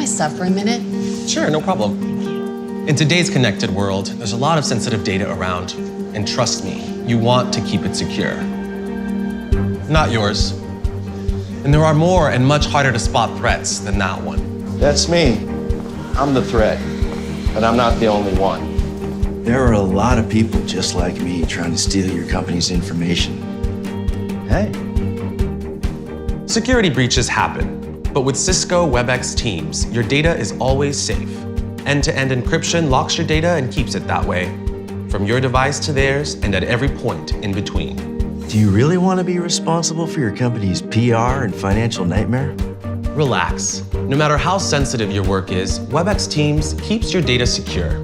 my stuff for a minute? Sure, no problem. In today's connected world, there's a lot of sensitive data around. And trust me, you want to keep it secure. Not yours. And there are more and much harder to spot threats than that one. That's me. I'm the threat, but I'm not the only one. There are a lot of people just like me trying to steal your company's information. Hey. Security breaches happen, but with Cisco Webex Teams, your data is always safe. End-to-end encryption locks your data and keeps it that way, from your device to theirs and at every point in between. Do you really want to be responsible for your company's PR and financial nightmare? Relax. No matter how sensitive your work is, Webex Teams keeps your data secure,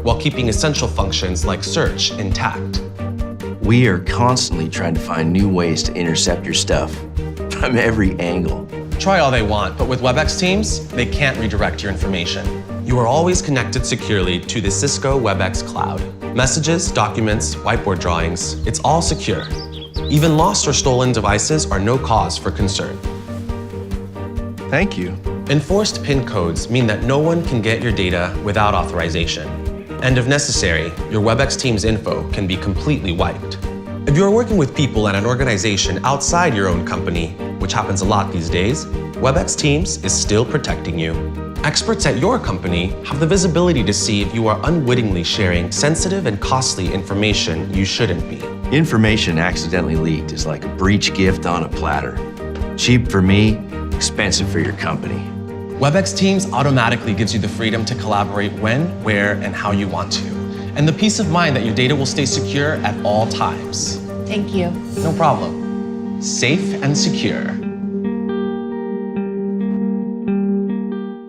while keeping essential functions like search intact. We are constantly trying to find new ways to intercept your stuff from every angle. Try all they want, but with Webex Teams, they can't redirect your information. You are always connected securely to the Cisco Webex cloud. Messages, documents, whiteboard drawings, it's all secure. Even lost or stolen devices are no cause for concern. Thank you. Enforced PIN codes mean that no one can get your data without authorization. And if necessary, your Webex Teams info can be completely wiped. If you're working with people at an organization outside your own company, which happens a lot these days, Webex Teams is still protecting you. Experts at your company have the visibility to see if you are unwittingly sharing sensitive and costly information you shouldn't be. Information accidentally leaked is like a breach gift on a platter. Cheap for me, expensive for your company. Webex Teams automatically gives you the freedom to collaborate when, where, and how you want to. And the peace of mind that your data will stay secure at all times. Thank you. No problem. Safe and secure.